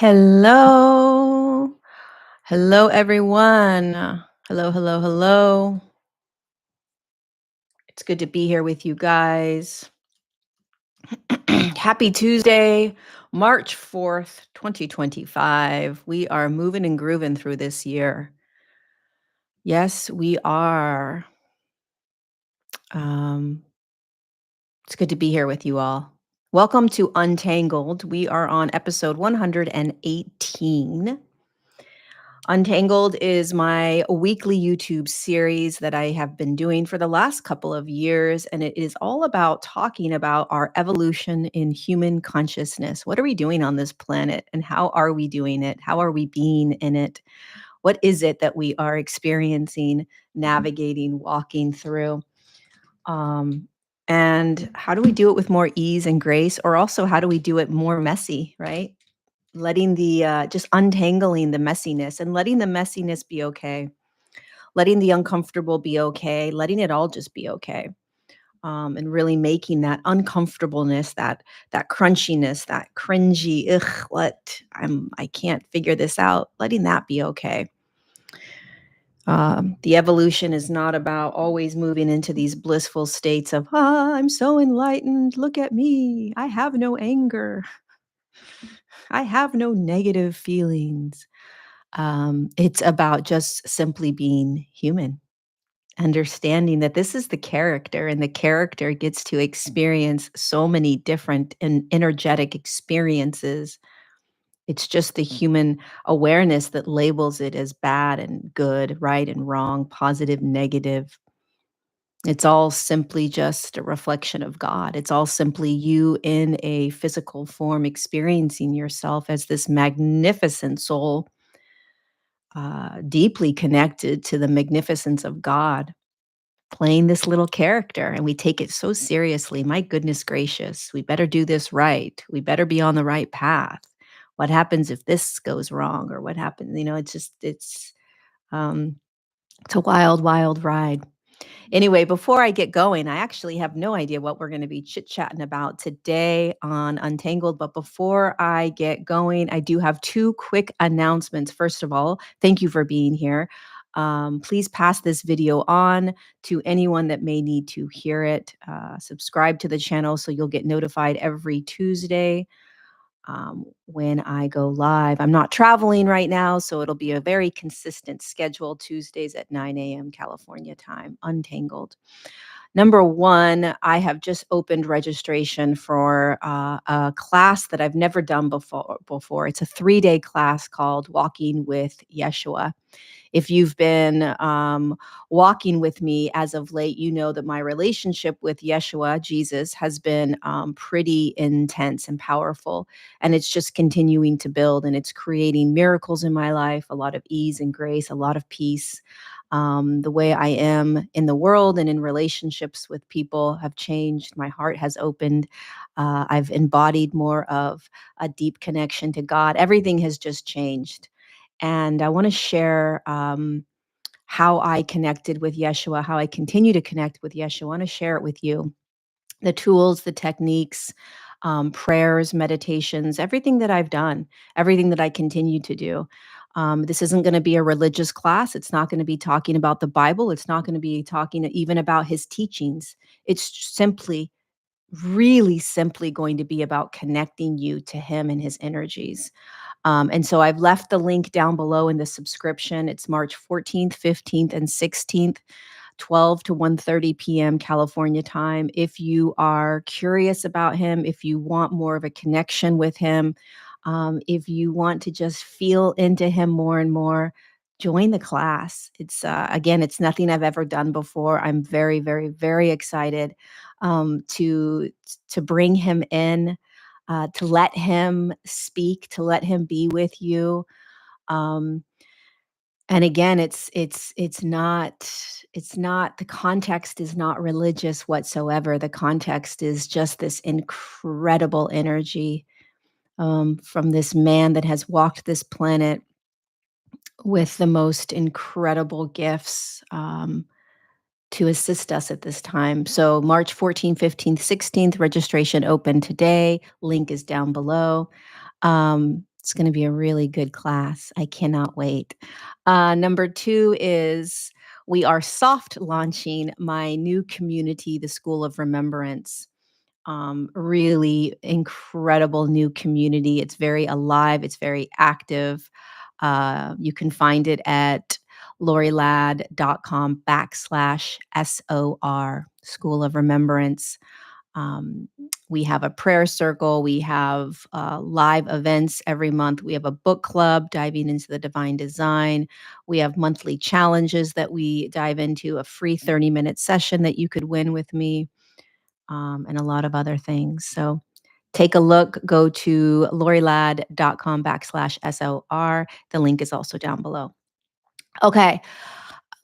Hello. Hello, everyone. Hello, hello, hello. It's good to be here with you guys. Happy Tuesday, March 4th, 2025. We are moving and grooving through this year. Yes, we are. It's good to be here with you all. Welcome to Untangled. We are on episode 118. Untangled is my weekly YouTube series that I have been doing for the last couple of years, and it is all about talking about our evolution in human consciousness. What are we doing on this planet, and how are we doing it? How are we being in it? What is it that we are experiencing, navigating, walking through? Um, and how do we do it with more ease and grace, or also how do we do it more messy, right? Letting the just untangling the messiness and letting the messiness be okay, letting the uncomfortable be okay, letting it all just be okay, and really making that uncomfortableness, that crunchiness, that cringy, ugh, I can't figure this out, letting that be okay. The evolution is not about always moving into these blissful states of, I'm so enlightened, look at me, I have no anger, I have no negative feelings. It's about just simply being human, understanding that this is the character, and the character gets to experience so many different and energetic experiences. It's just the human awareness that labels it as bad and good, right and wrong, positive, negative. It's all simply just a reflection of God. It's all simply you in a physical form experiencing yourself as this magnificent soul, deeply connected to the magnificence of God, playing this little character. And we take it so seriously. My goodness gracious, we better do this right. We better be on the right path. What happens if this goes wrong? Or what happens? Um, it's a wild, wild ride. Anyway, before I get going, I actually have no idea what we're going to be chit-chatting about today on Untangled. But before I get going, I do have two quick announcements. First of all, thank you for being here. Please pass this video on to anyone that may need to hear it. Subscribe to the channel so you'll get notified every Tuesday when I go live. I'm not traveling right now, so it'll be a very consistent schedule, Tuesdays at 9 a.m. California time, Untangled. Number one, I have just opened registration for a class that I've never done before. It's a 3-day class called Walking with Yeshua. If you've been walking with me as of late, you know that my relationship with Yeshua, Jesus, has been pretty intense and powerful. And it's just continuing to build, and it's creating miracles in my life, a lot of ease and grace, a lot of peace. The way I am in the world and in relationships with people have changed. My heart has opened. I've embodied more of a deep connection to God. Everything has just changed. And I want to share how I connected with Yeshua, how I continue to connect with Yeshua. I want to share it with you. The tools, the techniques, prayers, meditations, everything that I've done, everything that I continue to do. This isn't going to be a religious class. It's not going to be talking about the Bible. It's not going to be talking even about his teachings. It's simply, really simply going to be about connecting you to him and his energies. And so I've left the link down below in the subscription. It's March 14th, 15th, and 16th, 12 to 1:30 p.m. California time. If you are curious about him, if you want more of a connection with him, if you want to just feel into him more and more, join the class. It's again, it's nothing I've ever done before. I'm very, very, very excited to bring him in, to let him speak, to let him be with you. Um, and again, it's not the context is not religious whatsoever. The context is just this incredible energy from this man that has walked this planet with the most incredible gifts to assist us at this time. So March 14th, 15th, 16th, registration open today. Link is down below. It's going to be a really good class. I cannot wait. Number two is we are soft launching my new community, the School of Remembrance. Really incredible new community. It's very alive, it's very active. You can find it at lorieladd.com/SOR, School of Remembrance. Um, we have a prayer circle. We have live events every month. We have a book club diving into the divine design. We have monthly challenges that we dive into, a free 30-minute session that you could win with me, and a lot of other things. So take a look. Go to lorieladd.com/SOR. The link is also down below. Okay,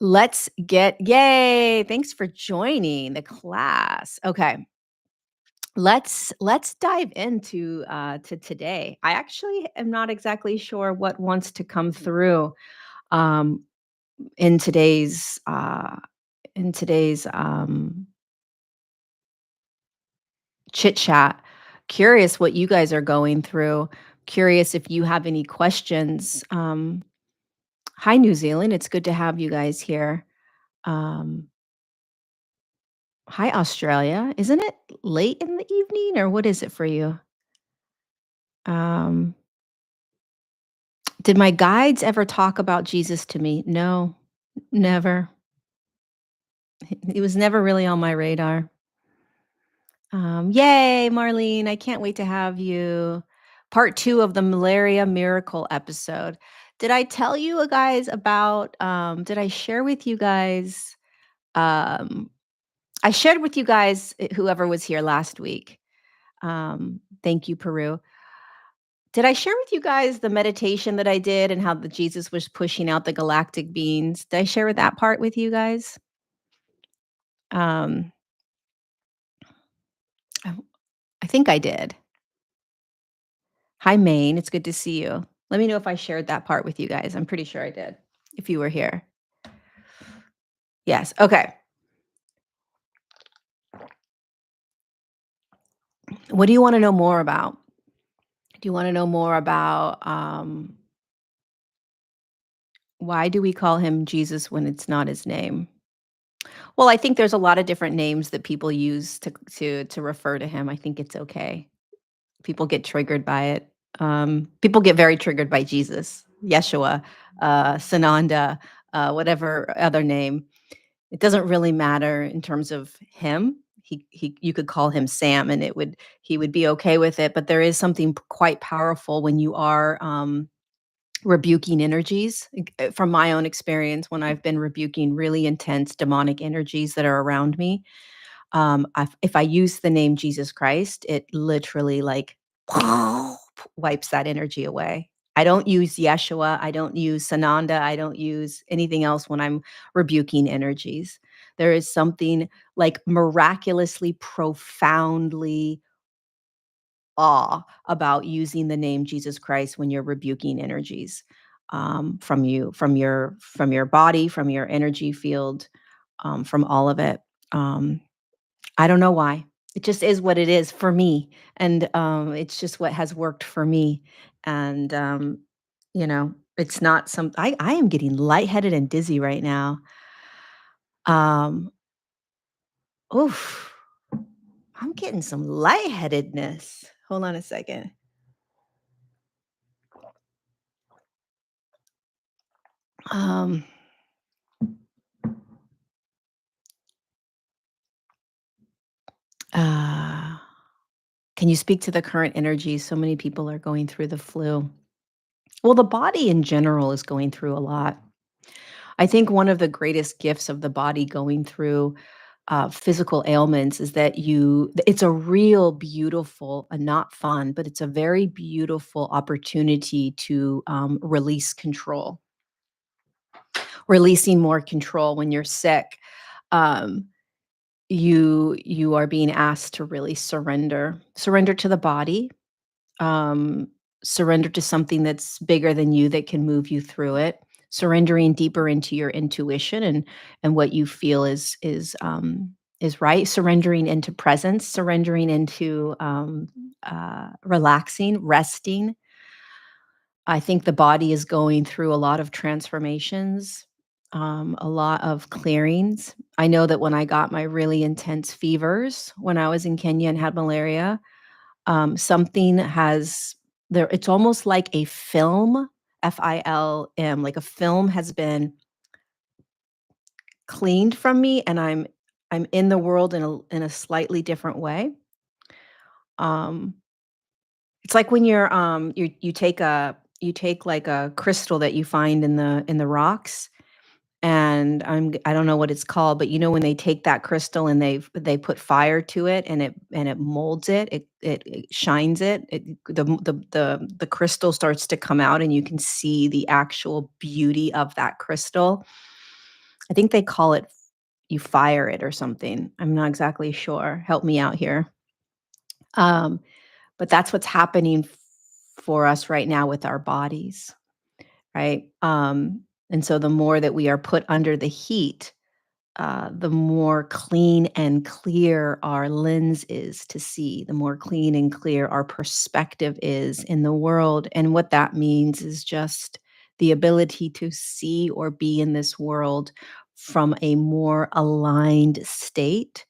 yay. Thanks for joining the class. Okay, let's dive into to today. I actually am not exactly sure what wants to come through um, in today's chit chat. Curious what you guys are going through. Curious if you have any questions. Hi, New Zealand. It's good to have you guys here. Um, Hi, Australia. Isn't it late in the evening or what is it for you? Um, did my guides ever talk about Jesus to me? No, never. It was never really on my radar. Yay, Marlene. I can't wait to have you. Part two of the malaria miracle episode. Did I tell you guys about, did I share with you guys? Um, I shared with you guys, whoever was here last week. Thank you, Peru. Did I share with you guys the meditation that I did and how the Jesus was pushing out the galactic beings? Did I share that part with you guys? Um, I I think I did. Hi, Maine. It's good to see you. Let me know if I shared that part with you guys. I'm pretty sure I did, if you were here. Yes. Okay. What do you want to know more about? Do you want to know more about why do we call him Jesus when it's not his name? Well, I think there's a lot of different names that people use to refer to him. I think it's okay. People get triggered by it. People get very triggered by Jesus, Yeshua, Sananda, whatever other name. It doesn't really matter in terms of him. You could call him Sam, and he would be okay with it. But there is something quite powerful when you are rebuking energies. From my own experience, when I've been rebuking really intense demonic energies that are around me, if I use the name Jesus Christ, it literally like wipes that energy away. I don't use Yeshua. I don't use Sananda. I don't use anything else when I'm rebuking energies. There is something like miraculously, profoundly awe about using the name Jesus Christ when you're rebuking energies from your body, from your energy field, from all of it. Um, I don't know why. It just is what it is for me, and, it's just what has worked for me, and, it's not some I am getting lightheaded and dizzy right now. Um, oof, I'm getting some lightheadedness. Hold on a second. Um, uh, can you speak to the current energy? So many people are going through the flu. Well, the body in general is going through a lot. I think one of the greatest gifts of the body going through physical ailments is that it's a real beautiful and not fun, but it's a very beautiful opportunity to release control, releasing more control when you're sick. Um, you are being asked to really surrender to the body, um, surrender to something that's bigger than you that can move you through it, surrendering deeper into your intuition and what you feel is right, surrendering into presence, surrendering into relaxing, resting. I think the body is going through a lot of transformations, a lot of clearings. I know that when I got my really intense fevers when I was in Kenya and had malaria, something has there it's almost like a film, FILM, like a film has been cleaned from me and I'm in the world in a slightly different way. Um, it's like when you take like a crystal that you find in the rocks, and I don't know what it's called, but you know when they take that crystal and they put fire to it and it molds it, it shines it, the crystal starts to come out and you can see the actual beauty of that crystal. I think they call it you fire it or something. I'm not exactly sure. Help me out here. Um, but that's what's happening for us right now with our bodies, right? And so the more that we are put under the heat, the more clean and clear our lens is to see, the more clean and clear our perspective is in the world. And what that means is just the ability to see or be in this world from a more aligned state,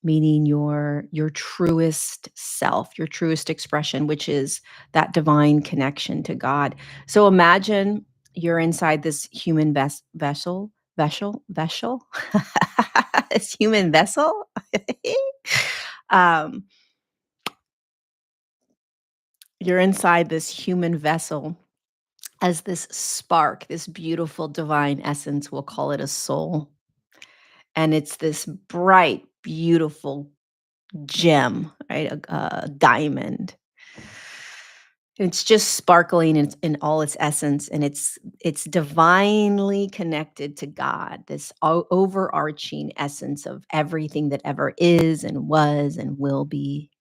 meaning your truest self, your truest expression, which is that divine connection to God. So imagine you're inside this human vessel, this human vessel. um, you're inside this human vessel as this spark, this beautiful divine essence. We'll call it a soul, and it's this bright, beautiful gem, right? A diamond. It's just sparkling in all its essence, and it's divinely connected to God, this overarching essence of everything that ever is and was and will be.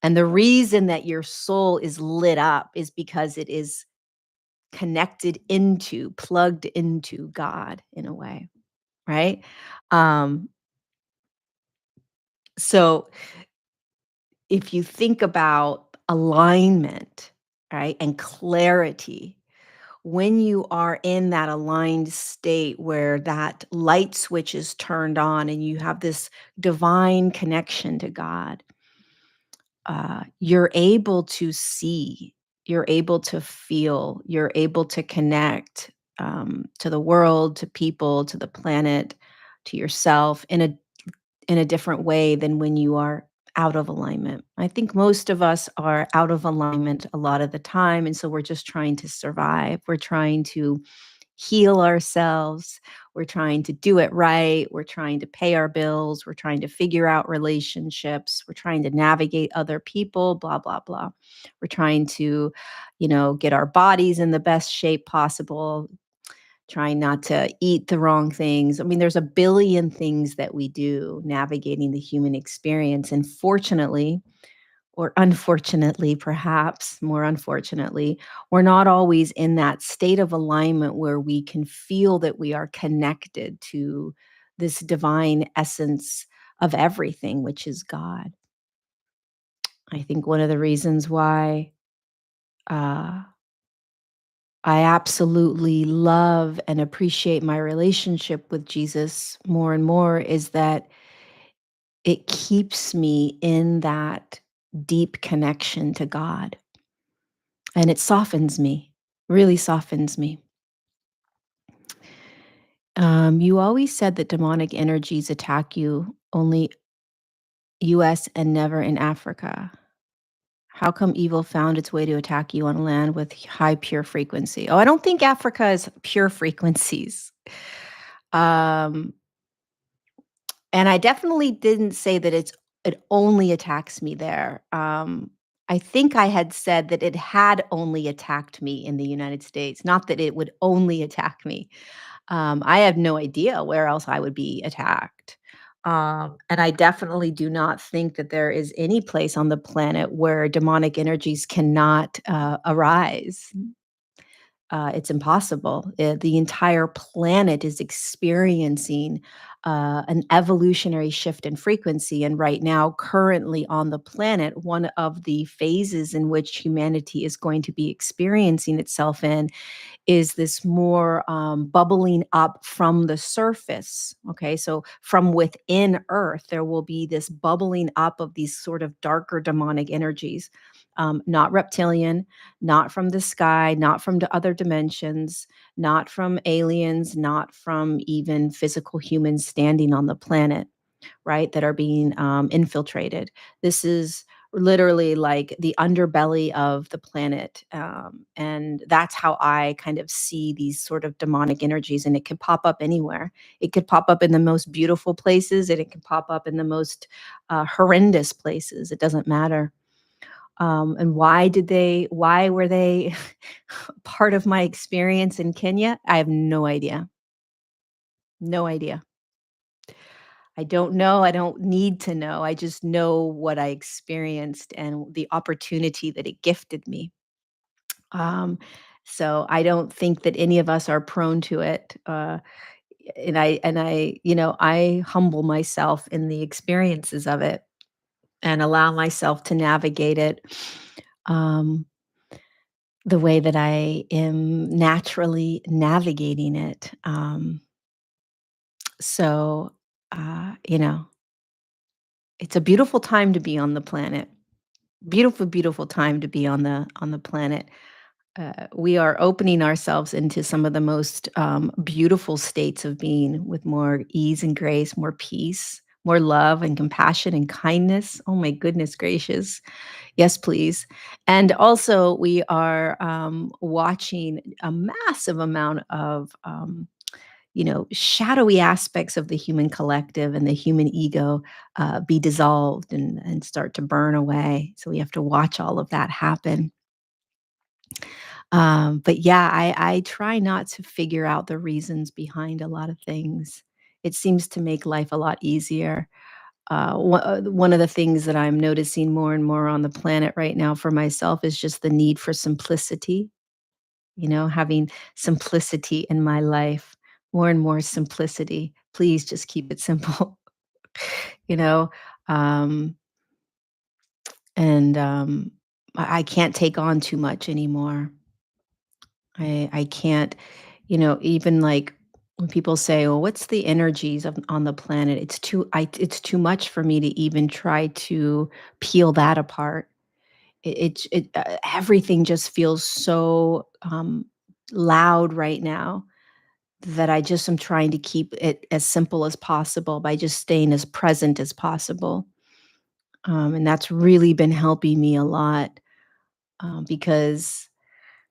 And the reason that your soul is lit up is because it is connected into, plugged into God in a way, right? Um, so if you think about alignment, right, and clarity, when you are in that aligned state where that light switch is turned on and you have this divine connection to God, you're able to see, you're able to feel, you're able to connect to the world, to people, to the planet, to yourself in a different way than when you are out of alignment. I think most of us are out of alignment a lot of the time. And so we're just trying to survive. We're trying to heal ourselves. We're trying to do it right. We're trying to pay our bills. We're trying to figure out relationships. We're trying to navigate other people, blah, blah, blah. We're trying to, get our bodies in the best shape possible, trying not to eat the wrong things. I mean, there's a billion things that we do navigating the human experience. And fortunately, or unfortunately, perhaps more unfortunately, we're not always in that state of alignment where we can feel that we are connected to this divine essence of everything, which is God. I think one of the reasons why uh, I absolutely love and appreciate my relationship with Jesus more and more is that it keeps me in that deep connection to God, and it softens me, really softens me. You always said that demonic energies attack you only US and never in Africa. How come evil found its way to attack you on land with high pure frequency? Oh, I don't think Africa is pure frequencies. Um, And I definitely didn't say that it only attacks me there. I think I had said that it had only attacked me in the United States, not that it would only attack me. I have no idea where else I would be attacked. And I definitely do not think that there is any place on the planet where demonic energies cannot arise. It's impossible. The entire planet is experiencing an evolutionary shift in frequency. And right now, currently on the planet, one of the phases in which humanity is going to be experiencing itself in is this more bubbling up from the surface. Okay, so from within Earth, there will be this bubbling up of these sort of darker demonic energies. Not reptilian, not from the sky, not from the other dimensions, not from aliens, not from even physical humans standing on the planet, right, that are being infiltrated. This is literally like the underbelly of the planet. And that's how I kind of see these sort of demonic energies. And it can pop up anywhere. It could pop up in the most beautiful places, and it can pop up in the most horrendous places. It doesn't matter. And why were they part of my experience in Kenya? I have no idea. No idea. I don't know, I don't need to know, I just know what I experienced and the opportunity that it gifted me. Um, so I don't think that any of us are prone to it, I humble myself in the experiences of it and allow myself to navigate it, um, the way that I am naturally navigating it. So, you know, it's a beautiful time to be on the planet. Beautiful, beautiful time to be on the planet. We are opening ourselves into some of the most beautiful states of being with more ease and grace, more peace, more love and compassion and kindness. Oh my goodness gracious. Yes, please. And also, we are watching a massive amount of shadowy aspects of the human collective and the human ego be dissolved and start to burn away. So we have to watch all of that happen. But yeah, I try not to figure out the reasons behind a lot of things. It seems to make life a lot easier. One of the things that I'm noticing more and more on the planet right now for myself is just the need for simplicity, having simplicity in my life, more and more simplicity. Please just keep it simple, you know? Um, and I can't take on too much anymore. I can't, even like when people say, "Well, what's the energies of on the planet?" It's too much for me to even try to peel that apart. Everything just feels so loud right now that I just am trying to keep it as simple as possible by just staying as present as possible. And that's really been helping me a lot because,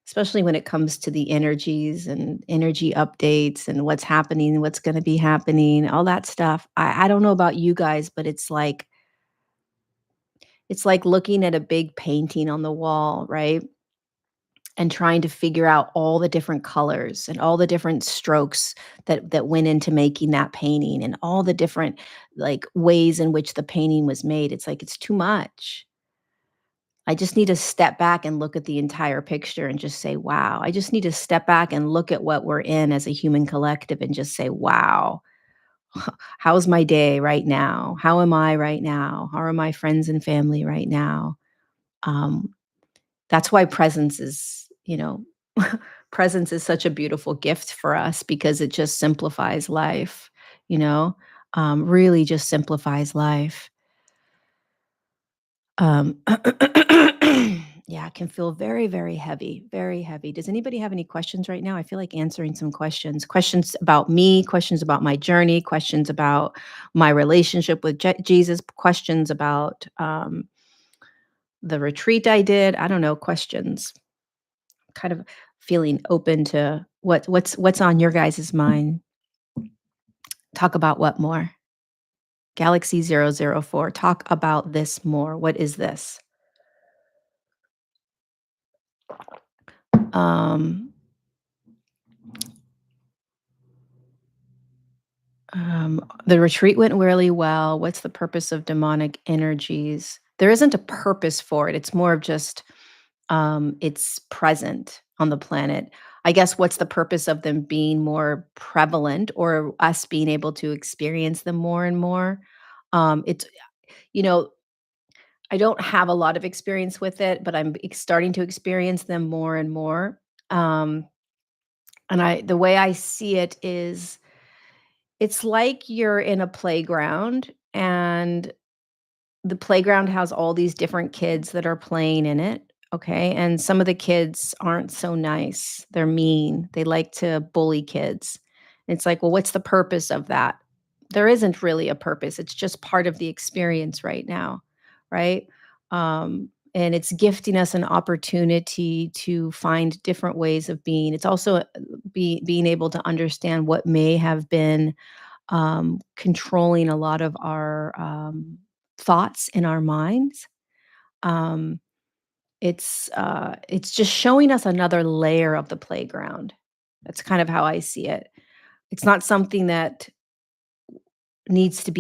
especially when it comes to the energies and energy updates and what's happening, what's going to be happening, all that stuff. I don't know about you guys, but it's like looking at a big painting on the wall, right? And trying to figure out all the different colors and all the different strokes that went into making that painting and all the different like ways in which the painting was made. It's like it's too much. I just need to step back and look at the entire picture and just say, wow. I just need to step back and look at what we're in as a human collective and just say, wow, how's my day right now? How am I right now? How are my friends and family right now? Um, That's why presence is such a beautiful gift for us because it just simplifies life, you know, really just simplifies life. Um, yeah, it can feel very, very heavy, very heavy. Does anybody have any questions right now? I feel like answering some questions. Questions about me, questions about my journey, questions about my relationship with Jesus, questions about the retreat I did. I don't know, questions. Kind of feeling open to what's on your guys' mind. Talk about what more? Galaxy 004. Talk about this more. What is this? Um, the retreat went really well. What's the purpose of demonic energies? There isn't a purpose for it. It's more of just it's present on the planet. I guess what's the purpose of them being more prevalent or us being able to experience them more and more? It's you know, I don't have a lot of experience with it, but I'm starting to experience them more and more. Um, and the way I see it is it's like you're in a playground and the playground has all these different kids that are playing in it, okay? And some of the kids aren't so nice. They're mean. They like to bully kids. It's like, well, what's the purpose of that? There isn't really a purpose. It's just part of the experience right now, right? And it's gifting us an opportunity to find different ways of being. It's also being able to understand what may have been controlling a lot of our thoughts in our minds. Um, it's just showing us another layer of the playground. That's kind of how I see it. It's not something that needs to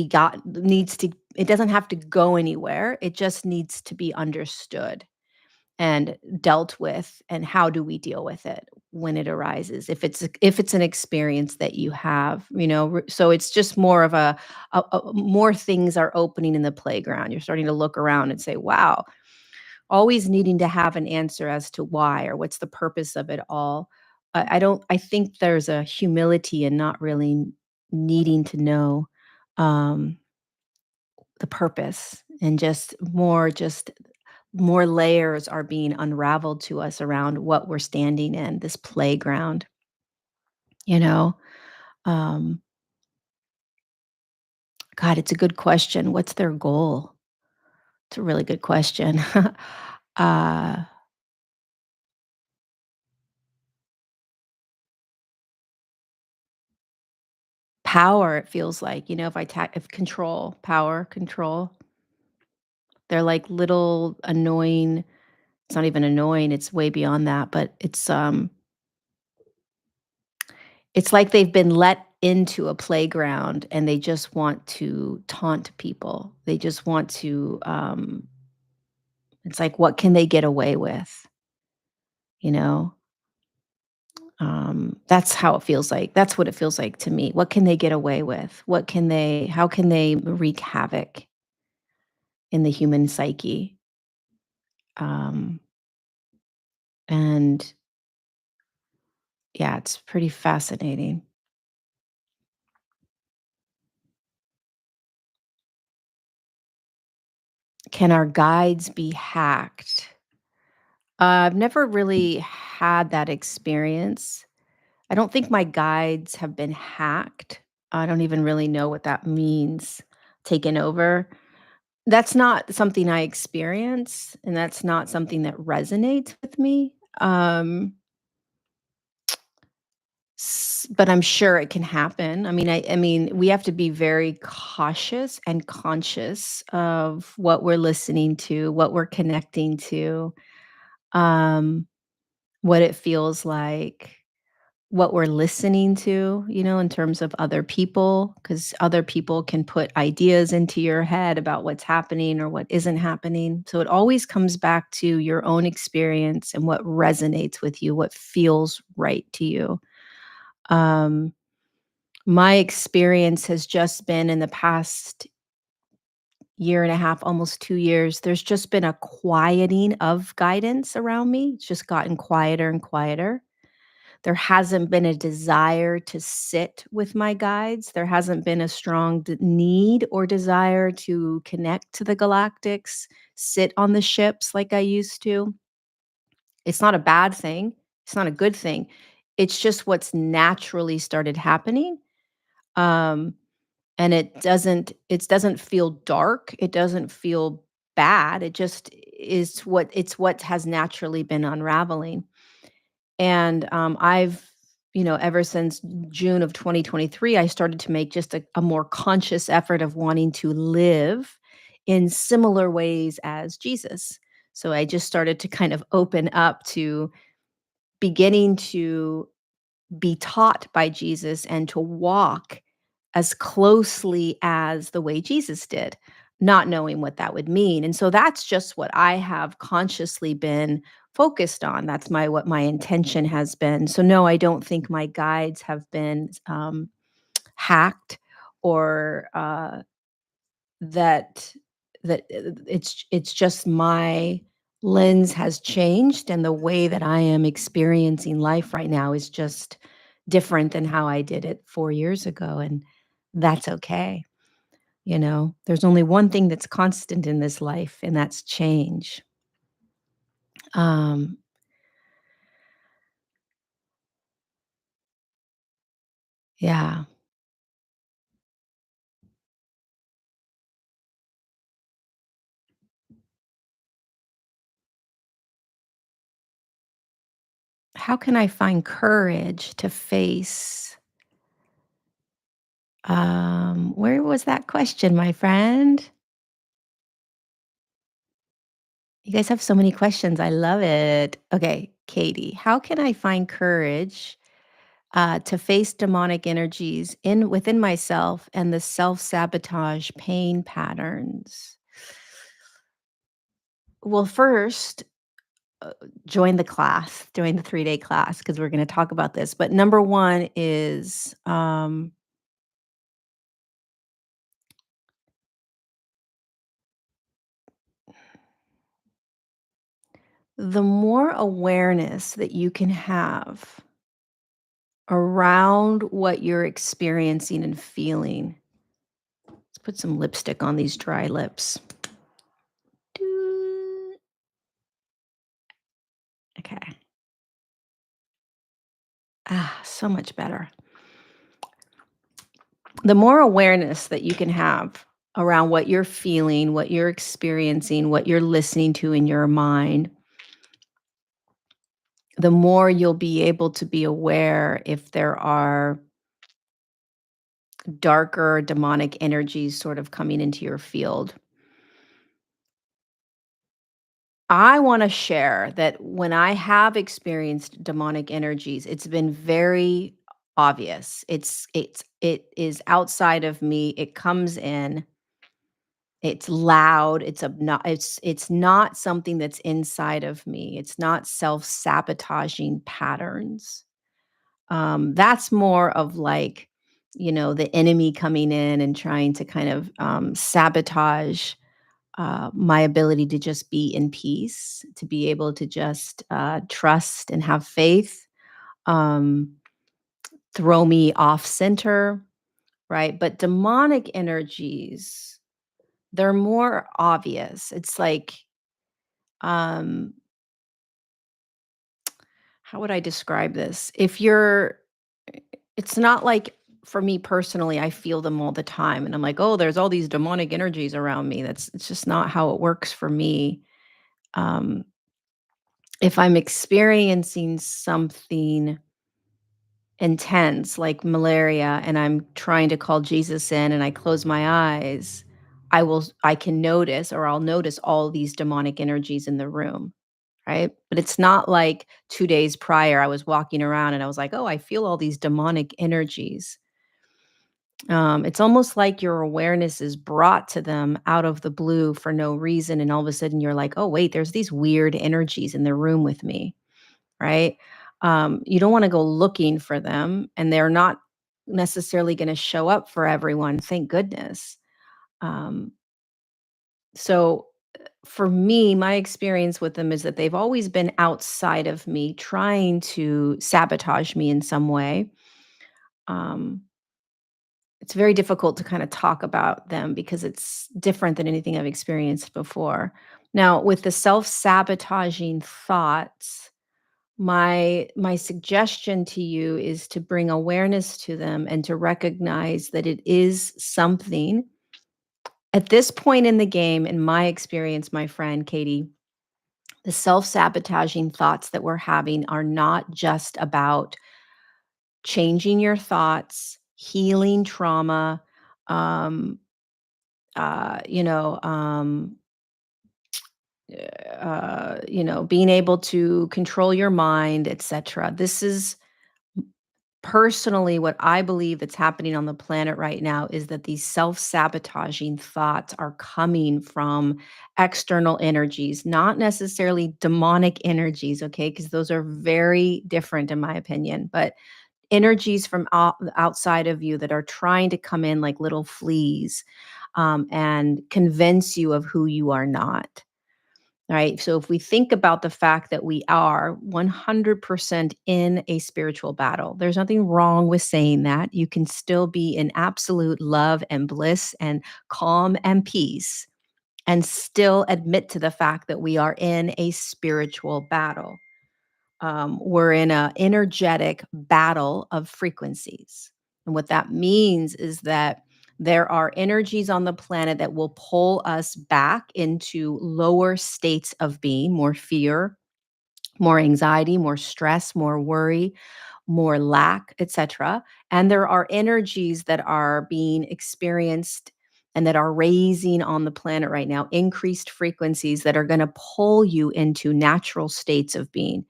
it doesn't have to go anywhere. It just needs to be understood and dealt with, and how do we deal with it when it arises, if it's an experience that you have, so it's just more of more things are opening in the playground. You're starting to look around and say, wow, always needing to have an answer as to why or what's the purpose of it all. I don't I think there's a humility in not really needing to know um the purpose, and just more layers are being unraveled to us around what we're standing in, this playground, you know? Um, God, it's a good question. What's their goal? It's a really good question. uh, Power, it feels like, if control, power, control, they're like little annoying, it's not even annoying, it's way beyond that, but it's like they've been let into a playground and they just want to taunt people. They just want to, it's like, what can they get away with? You know? That's how it feels like. That's what it feels like to me. What can they get away with? How can they wreak havoc in the human psyche? Um, and yeah, it's pretty fascinating. Can our guides be hacked? I've never really had that experience. I don't think my guides have been hacked. I don't even really know what that means, taken over. That's not something I experience, and that's not something that resonates with me. But I'm sure it can happen. I mean, we have to be very cautious and conscious of what we're listening to, what we're connecting to, um, what it feels like. What we're listening to, in terms of other people, because other people can put ideas into your head about what's happening or what isn't happening. So it always comes back to your own experience and what resonates with you, what feels right to you. Um, my experience has just been in the past year and a half, almost 2 years, there's just been a quieting of guidance around me. It's just gotten quieter and quieter. There hasn't been a desire to sit with my guides. There hasn't been a strong need or desire to connect to the galactics, sit on the ships like I used to. It's not a bad thing. It's not a good thing. It's just what's naturally started happening. Um, and it doesn't feel dark. It doesn't feel bad. It just is what has naturally been unraveling. And, ever since June of 2023, I started to make just a more conscious effort of wanting to live in similar ways as Jesus. So I just started to kind of open up to beginning to be taught by Jesus and to walk as closely as the way Jesus did, not knowing what that would mean. And so that's just what I have consciously been focused on. That's my what my intention has been. So no, I don't think my guides have been hacked or that it's just my lens has changed and the way that I am experiencing life right now is just different than how I did it 4 years ago, and that's okay, you know? There's only one thing that's constant in this life, and that's change. Um, yeah. How can I find courage to face where was that question, my friend? You guys have so many questions. I love it. Okay, Katie, how can I find courage to face demonic energies in within myself and the self-sabotage pain patterns? Well, first, join the class, join the 3-day class because we're going to talk about this. But number one is the more awareness that you can have around what you're experiencing and feeling. Let's put some lipstick on these dry lips. Doo. Okay. Ah, so much better. The more awareness that you can have around what you're feeling, what you're experiencing, what you're listening to in your mind, the more you'll be able to be aware if there are darker demonic energies sort of coming into your field. I wanna share that when I have experienced demonic energies, it's been very obvious. It is outside of me, it comes in, it's loud, it's not something that's inside of me, it's not self-sabotaging patterns. That's more of like, the enemy coming in and trying to kind of, sabotage my ability to just be in peace, to be able to just trust and have faith, um, throw me off center, right? But demonic energies, they're more obvious. It's like, um, how would I describe this? It's not like for me personally, I feel them all the time. And I'm like, oh, there's all these demonic energies around me. It's just not how it works for me. Um, If I'm experiencing something intense like malaria and I'm trying to call Jesus in and I close my eyes, I can notice or I'll notice all these demonic energies in the room, right? But it's not like 2 days prior I was walking around and I was like, "Oh, I feel all these demonic energies." It's almost like your awareness is brought to them out of the blue for no reason, and all of a sudden you're like, "Oh, wait, there's these weird energies in the room with me." Right? You don't wanna go looking for them, and they're not necessarily gonna show up for everyone, thank goodness. Um, so, for me, my experience with them is that they've always been outside of me, trying to sabotage me in some way. Um, it's very difficult to kinda talk about them because it's different than anything I've experienced before. Now, with the self-sabotaging thoughts, my suggestion to you is to bring awareness to them and to recognize that it is something at this point in the game, in my experience, my friend Katie, the self-sabotaging thoughts that we're having are not just about changing your thoughts, healing trauma, um, uh, you know, um, being able to control your mind, etc. This is Personally, what I believe that's happening on the planet right now is that these self-sabotaging thoughts are coming from external energies, not necessarily demonic energies, okay? Because those are very different in my opinion, but energies from outside of you that are trying to come in like little fleas, and convince you of who you are not. Right. So if we think about the fact that we are 100% in a spiritual battle, there's nothing wrong with saying that. You can still be in absolute love and bliss and calm and peace and still admit to the fact that we are in a spiritual battle. We're in a energetic battle of frequencies. And what that means is that there are energies on the planet that will pull us back into lower states of being, more fear, more anxiety, more stress, more worry, more lack, etc. And there are energies that are being experienced and that are raising on the planet right now, increased frequencies that are going to pull you into natural states of being,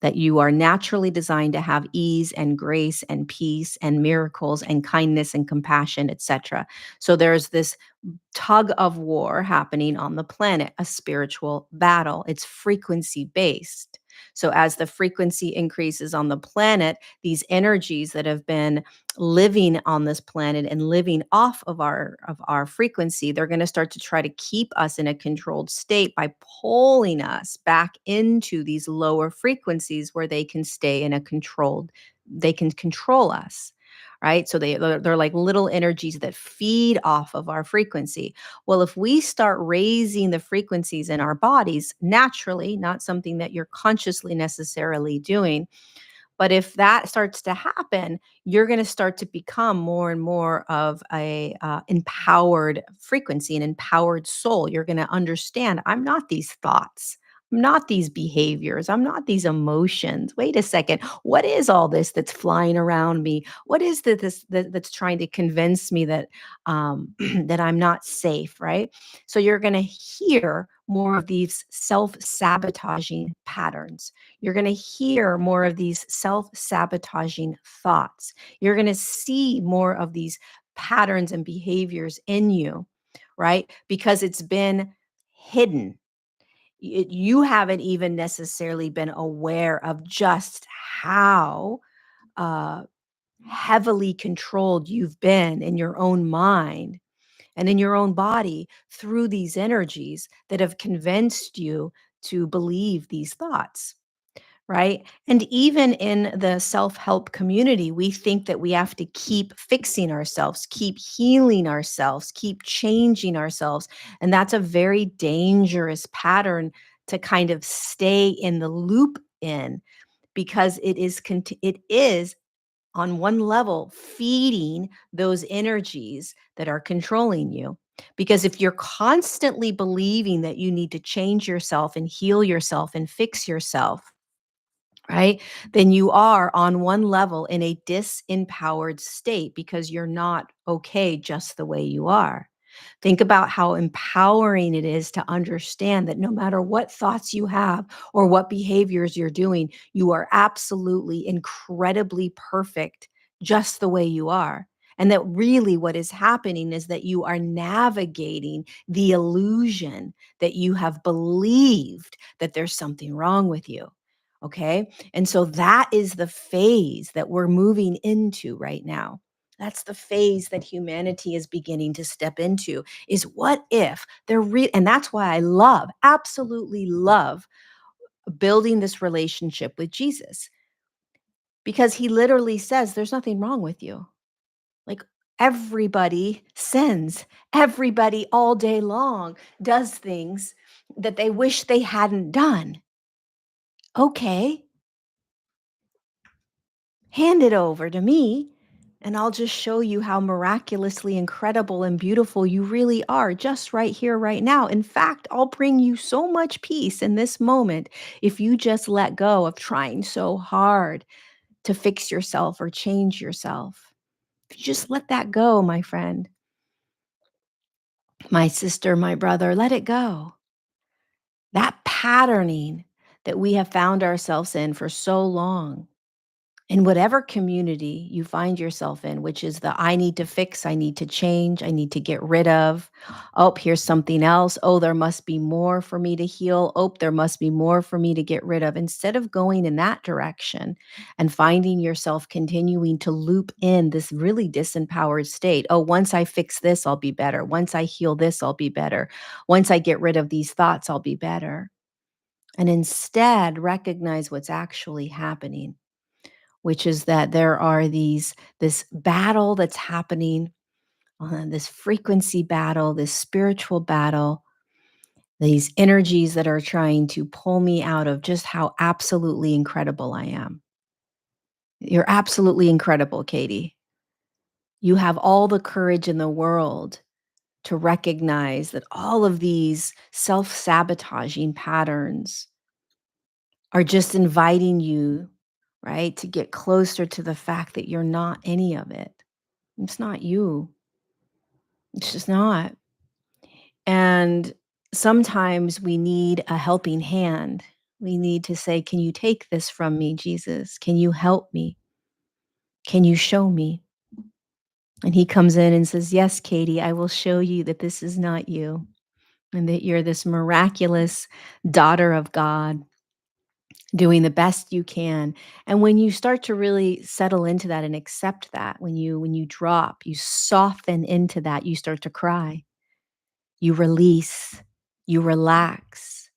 that you are naturally designed to have ease and grace and peace and miracles and kindness and compassion, etc. So there's this tug of war happening on the planet, a spiritual battle. It's frequency based. So, as the frequency increases on the planet, these energies that have been living on this planet and living off of our frequency, they're going to start to try to keep us in a controlled state by pulling us back into these lower frequencies where they can stay in a controlled, they can control us. Right. So they're like little energies that feed off of our frequency. Well, if we start raising the frequencies in our bodies naturally, not something that you're consciously necessarily doing, but if that starts to happen, you're going to start to become more and more of a empowered frequency, an empowered soul. You're going to understand, I'm not these thoughts. I'm not these behaviors. I'm not these emotions. Wait a second. What is all this that's flying around me? What is that's trying to convince me that that I'm not safe? Right. So you're going to hear more of these self-sabotaging patterns. You're going to hear more of these self sabotaging thoughts. You're going to see more of these patterns and behaviors in you, right? Because it's been hidden. You haven't even necessarily been aware of just how uh, heavily controlled you've been in your own mind and in your own body through these energies that have convinced you to believe these thoughts. Right? And even in the self-help community, we think that we have to keep fixing ourselves, keep healing ourselves, keep changing ourselves. And that's a very dangerous pattern to kind of stay in the loop in, because it is on one level feeding those energies that are controlling you. Because if you're constantly believing that you need to change yourself and heal yourself and fix yourself, right? Then you are on one level in a disempowered state because you're not okay just the way you are. Think about how empowering it is to understand that no matter what thoughts you have or what behaviors you're doing, you are absolutely incredibly perfect just the way you are. And that really what is happening is that you are navigating the illusion that you have believed that there's something wrong with you. Okay. And so that is the phase that we're moving into right now. That's the phase that humanity is beginning to step into, is what if and that's why I love, absolutely love building this relationship with Jesus, because he literally says there's nothing wrong with you. Like, everybody sins. Everybody all day long does things that they wish they hadn't done. Okay, hand it over to me, and I'll just show you how miraculously incredible and beautiful you really are, just right here, right now. In fact, I'll bring you so much peace in this moment if you just let go of trying so hard to fix yourself or change yourself. If you just let that go, my friend, my sister, my brother, let it go. That patterning that we have found ourselves in for so long, in whatever community you find yourself in, which is the I need to fix, I need to change, I need to get rid of. Oh, here's something else. Oh, there must be more for me to heal. Oh, there must be more for me to get rid of. Instead of going in that direction and finding yourself continuing to loop in this really disempowered state. Oh, once I fix this, I'll be better. Once I heal this, I'll be better. Once I get rid of these thoughts, I'll be better. And instead, recognize what's actually happening, which is that there are this battle that's happening, this frequency battle, this spiritual battle, these energies that are trying to pull me out of just how absolutely incredible I am. You're absolutely incredible, Katie. You have all the courage in the world to recognize that all of these self-sabotaging patterns are just inviting you, right, to get closer to the fact that you're not any of it. It's not you. It's just not. And sometimes we need a helping hand. We need to say, "Can you take this from me, Jesus? Can you help me? Can you show me?" And he comes in and says, "Yes, Katie, I will show you that this is not you and that you're this miraculous daughter of God doing the best you can." And when you start to really settle into that and accept that, when you drop, you soften into that, you start to cry. You release, you relax.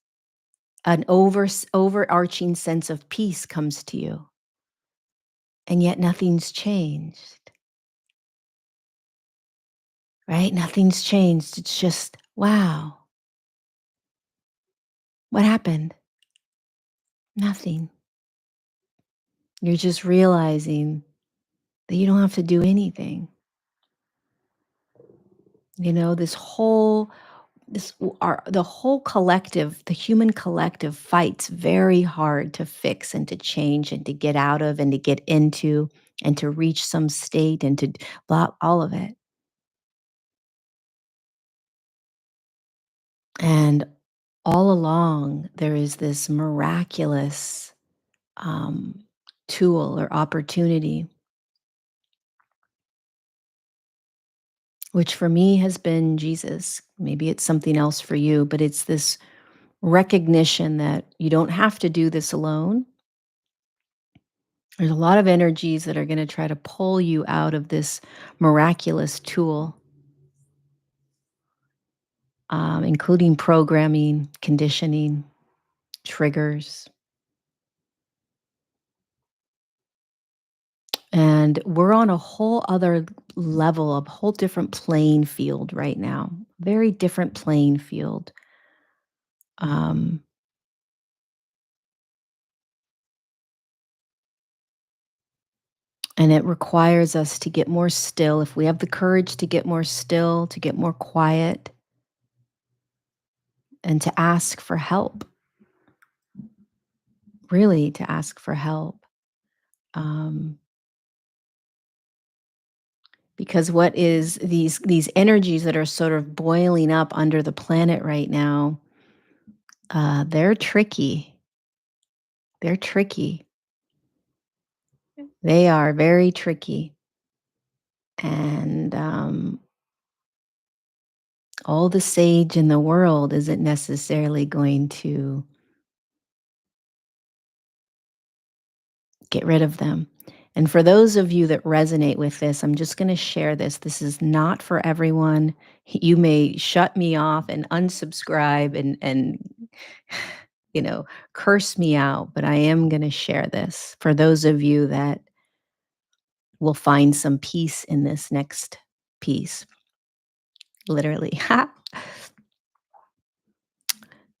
An overarching sense of peace comes to you, and yet nothing's changed, right? Nothing's changed. It's just, wow, what happened? Nothing. You're just realizing that you don't have to do anything. The whole collective, the human collective fights very hard to fix and to change and to get out of and to get into and to reach some state and to blah, all of it. And all along, there is this miraculous um, tool or opportunity, which for me has been Jesus. Maybe it's something else for you, but it's this recognition that you don't have to do this alone. There's a lot of energies that are going to try to pull you out of this miraculous tool, including programming, conditioning, triggers. And we're on a whole other level, a whole different playing field right now, very different playing field. Um, and it requires us to get more still. If we have the courage to get more still, to get more quiet, and to ask for help, really to ask for help. Um, because what is these energies that are sort of boiling up under the planet right now, they're tricky. They're tricky. They are very tricky. And all the sage in the world isn't necessarily going to get rid of them. And for those of you that resonate with this, I'm just going to share this. This is not for everyone. You may shut me off and unsubscribe and you know, curse me out, but I am going to share this for those of you that will find some peace in this next piece, literally.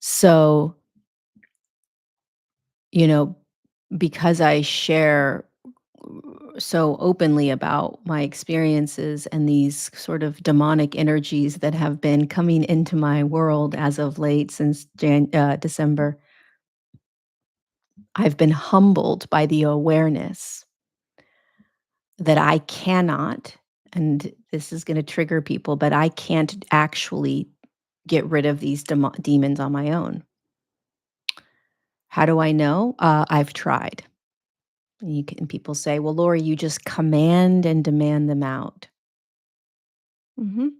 So, you know, because I share so openly about my experiences and these sort of demonic energies that have been coming into my world as of late since December, I've been humbled by the awareness that I cannot, and this is going to trigger people, but I can't actually get rid of these demons on my own. How do I know? I've tried. People say, "Well, Lori, you just command and demand them out." Mhm.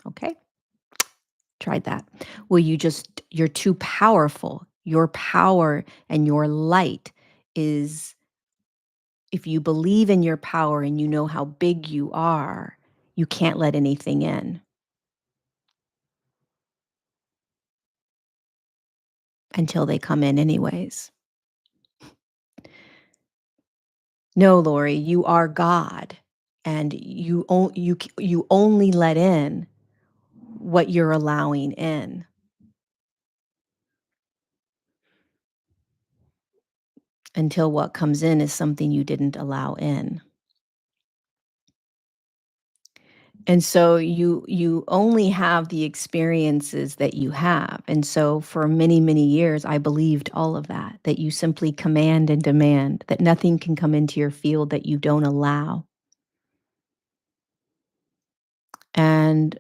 Okay. Tried that. Well, you're too powerful. Your power and your light is if you believe in your power and you know how big you are, you can't let anything in until they come in anyways. No, Lori, you are God, and you only let in what you're allowing in until what comes in is something you didn't allow in. And so you only have the experiences that you have. And so for many, many years, I believed all of that, that you simply command and demand, that nothing can come into your field that you don't allow. And,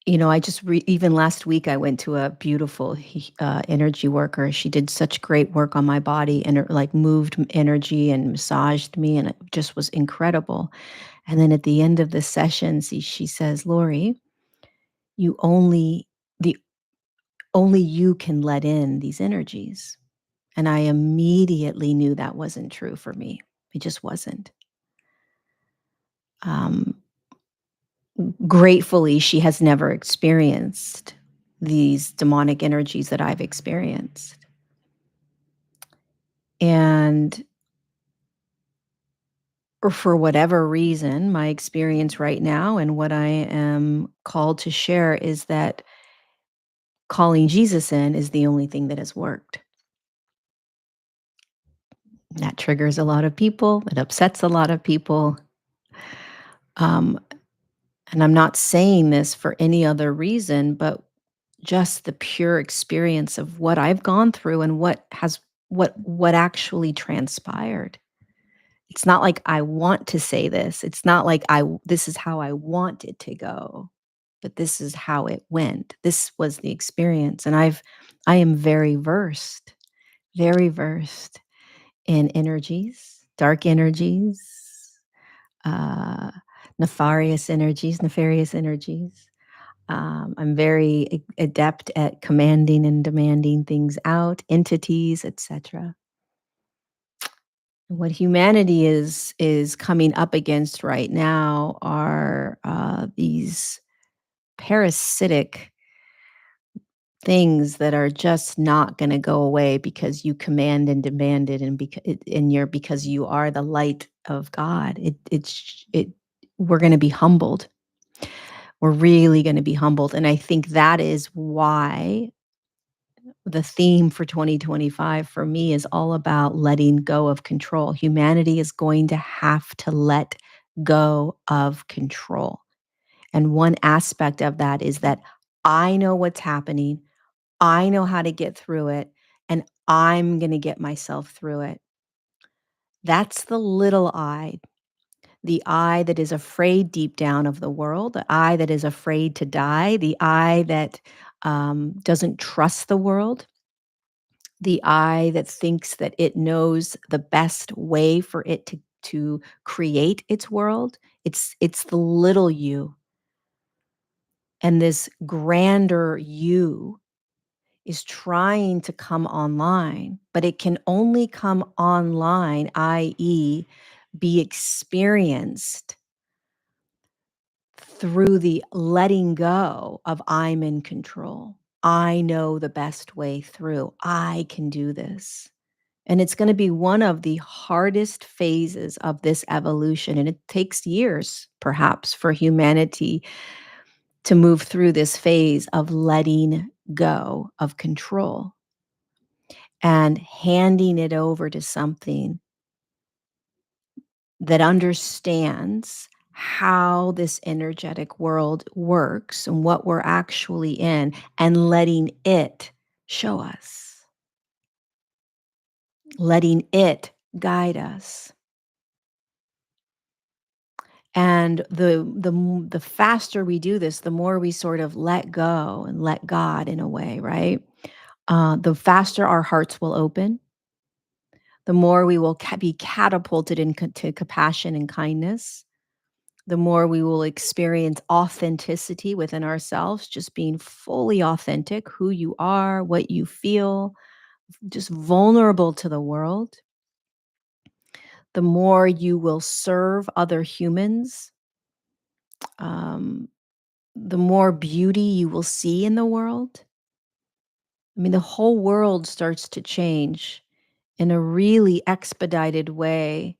I just even last week, I went to a beautiful energy worker. She did such great work on my body and it like moved energy and massaged me. And it just was incredible. And then at the end of the session, she says, Lori, you only, the only you can let in these energies. And I immediately knew that wasn't true for me. It just wasn't. Um, Gratefully, she has never experienced these demonic energies that I've experienced. And for whatever reason, my experience right now and what I am called to share is that calling Jesus in is the only thing that has worked. That triggers a lot of people. It upsets a lot of people. Um, and I'm not saying this for any other reason, but just the pure experience of what I've gone through and what actually transpired. It's not like I want to say this. It's not like this is how I want it to go, but this is how it went. This was the experience. And I am very versed in energies, dark energies, uh, nefarious energies. I'm very adept at commanding and demanding things out, entities, etc. What humanity is coming up against right now are these parasitic things that are just not going to go away because you command and demand it, and because you are the light of God. We're going to be humbled. We're really going to be humbled, and I think that is why the theme for 2025 for me is all about letting go of control. Humanity is going to have to let go of control. And one aspect of that is that I know what's happening, I know how to get through it, and I'm going to get myself through it. That's the little I, the I that is afraid deep down of the world, the I that is afraid to die, the I that doesn't trust the world, the I that thinks that it knows the best way for it to create its world. It's the little you. And this grander you is trying to come online, but it can only come online, i.e., be experienced through the letting go of I'm in control. I know the best way through. I can do this. And it's going to be one of the hardest phases of this evolution. And it takes years, perhaps, for humanity to move through this phase of letting go of control and handing it over to something that understands how this energetic world works and what we're actually in, and letting it show us, letting it guide us. And the faster we do this, the more we sort of let go and let God in a way, right? The faster our hearts will open, the more we will be catapulted into compassion and kindness, the more we will experience authenticity within ourselves, just being fully authentic, who you are, what you feel, just vulnerable to the world, the more you will serve other humans, um, the more beauty you will see in the world. I mean, the whole world starts to change in a really expedited way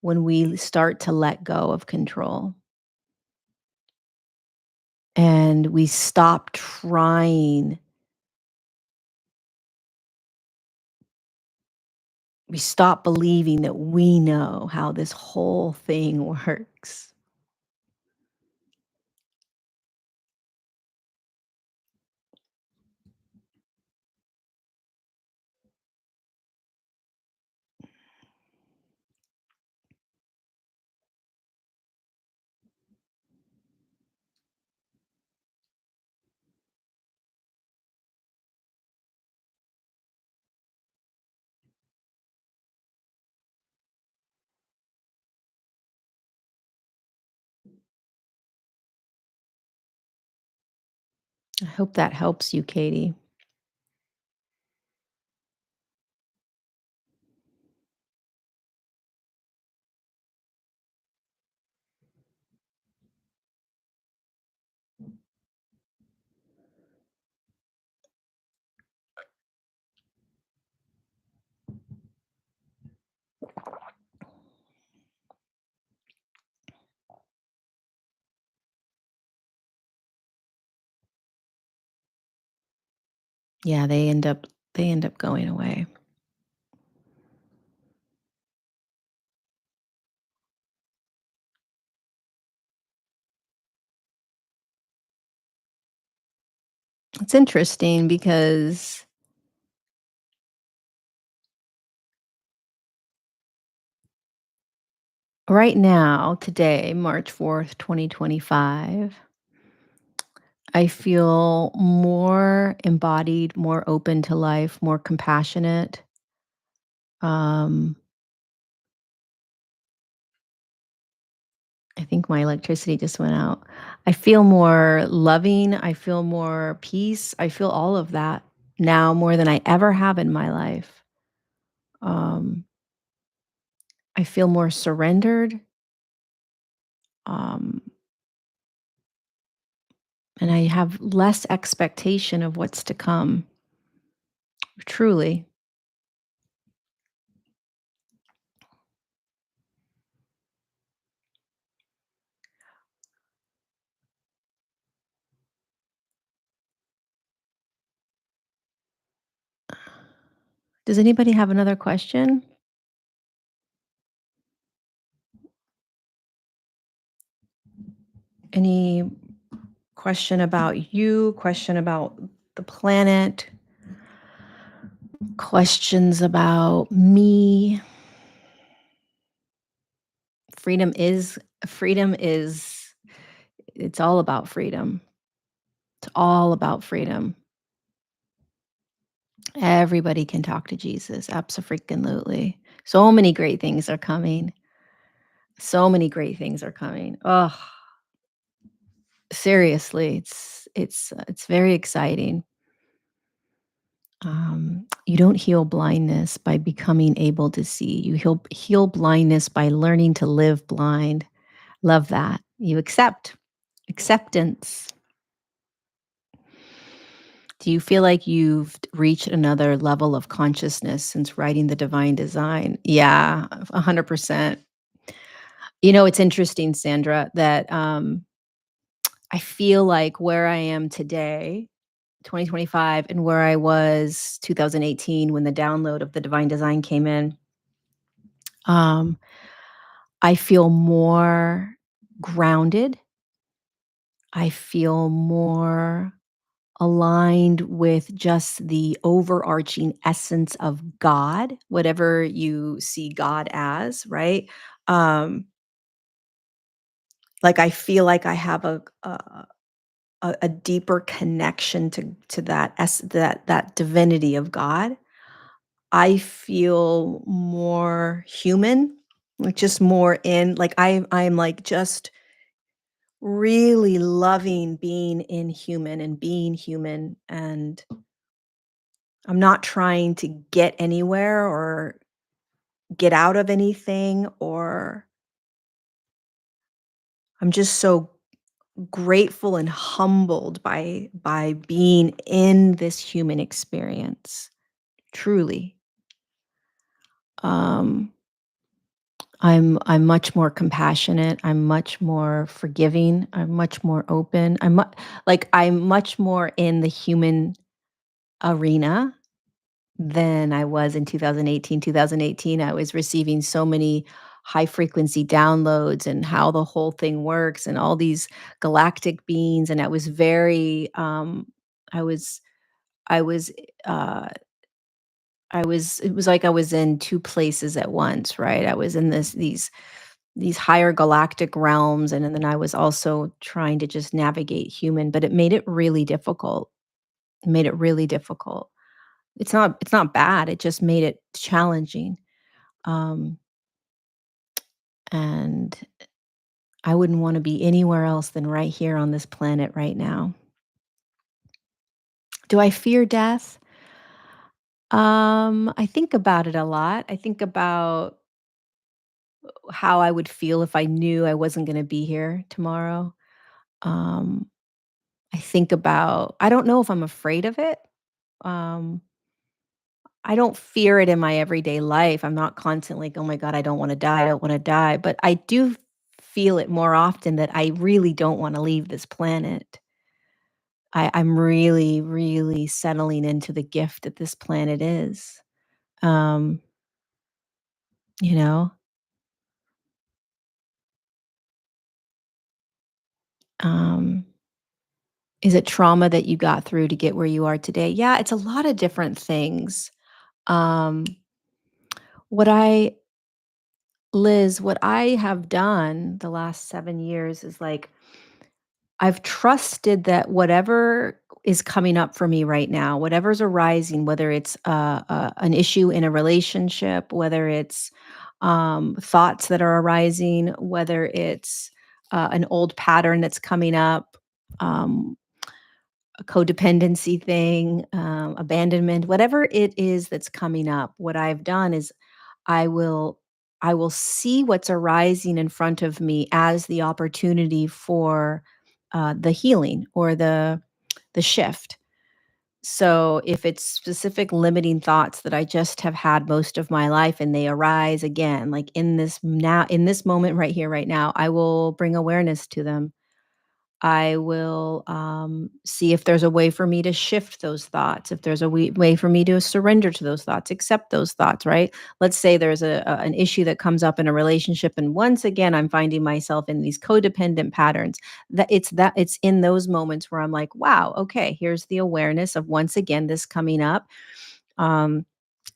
when we start to let go of control and we stop trying, we stop believing that we know how this whole thing works. I hope that helps you, Katie. Yeah, they end up going away. It's interesting because right now, today, March 4th, 2025, I feel more embodied, more open to life, more compassionate. Um, I think my electricity just went out. I feel more loving. I feel more peace. I feel all of that now more than I ever have in my life. Um, I feel more surrendered. Um, and I have less expectation of what's to come. Truly. Does anybody have another question? Any question about you? Question about the planet? Questions about me? Freedom is freedom is it's all about freedom. It's all about freedom. Everybody can talk to Jesus. Absolutely. So many great things are coming. So many great things are coming. Oh, seriously, it's very exciting. You don't heal blindness by becoming able to see. You heal blindness by learning to live blind. Love that. You accept. Acceptance. Do you feel like you've reached another level of consciousness since writing the divine design? Yeah, 100%. It's interesting, Sandra, that I feel like where I am today, 2025, and where I was 2018 when the download of the divine design came in, um, I feel more grounded. I feel more aligned with just the overarching essence of God, whatever you see God as, right? Um, like I feel like I have a deeper connection to that divinity of God. I feel more human, like just more in like I'm like just really loving being in human and being human, and I'm not trying to get anywhere or get out of anything, or I'm just so grateful and humbled by being in this human experience, truly. Um I'm much more compassionate, I'm much more forgiving, I'm much more open, I'm much more in the human arena than I was in 2018. 2018, I was receiving so many high frequency downloads and how the whole thing works and all these galactic beings, and I was very, I was I was, uh it was like I was in 2 places at once, right? I was in these higher galactic realms, and then I was also trying to just navigate human, but it made it really difficult. It made it really difficult. It's not bad, it just made it challenging, um, and I wouldn't wanna be anywhere else than right here on this planet right now. Do I fear death? I think about it a lot. I think about how I would feel if I knew I wasn't gonna be here tomorrow. Um, I don't know if I'm afraid of it. Um, I don't fear it in my everyday life. I'm not constantly like, "Oh my god, I don't wanna die, I don't wanna die," but I do feel it more often that I really don't wanna leave this planet. I'm really, really settling into the gift that this planet is. Um, you know? Um, is it trauma that you got through to get where you are today? Yeah, it's a lot of different things. Um, what I what I have done the last 7 years is, like, I've trusted that whatever is coming up for me right now, whatever's arising, whether it's, an issue in a relationship, whether it's, thoughts that are arising, whether it's, an old pattern that's coming up, um, a codependency thing, abandonment, whatever it is that's coming up, what I've done is I will I will see what's arising in front of me as the opportunity for, the healing or the shift. So, if it's specific limiting thoughts that I just have had most of my life and they arise again, like in this moment right here, right now, I will bring awareness to them. I will, see if there's a way for me to shift those thoughts, if there's a way for me to surrender to those thoughts, accept those thoughts, right? Let's say there's an issue that comes up in a relationship, and once again, I'm finding myself in these codependent patterns. That it's in those moments where I'm like, wow, okay, here's the awareness of once again this coming up. Um,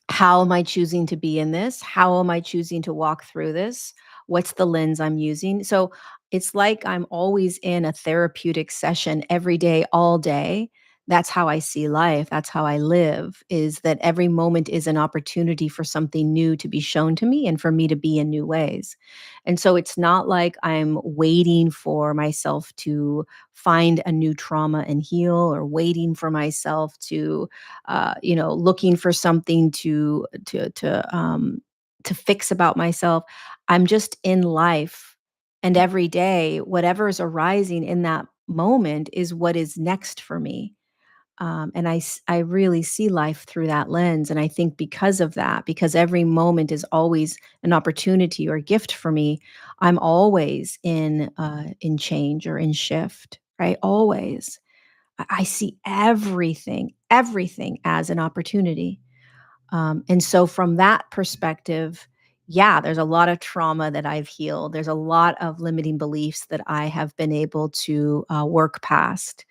how am I choosing to be in this? How am I choosing to walk through this? What's the lens I'm using? So it's like I'm always in a therapeutic session every day, all day. That's how I see life. That's how I live, is that every moment is an opportunity for something new to be shown to me and for me to be in new ways. And so it's not like I'm waiting for myself to find a new trauma and heal, or waiting for myself to looking for something to fix about myself. I'm just in life, and every day, whatever is arising in that moment is what is next for me. And I really see life through that lens. And I think because of that, because every moment is always an opportunity or a gift for me, I'm always in change or in shift, right? Always. I see everything as an opportunity. And so from that perspective, yeah, there's a lot of trauma that I've healed. There's a lot of limiting beliefs that I have been able to work past,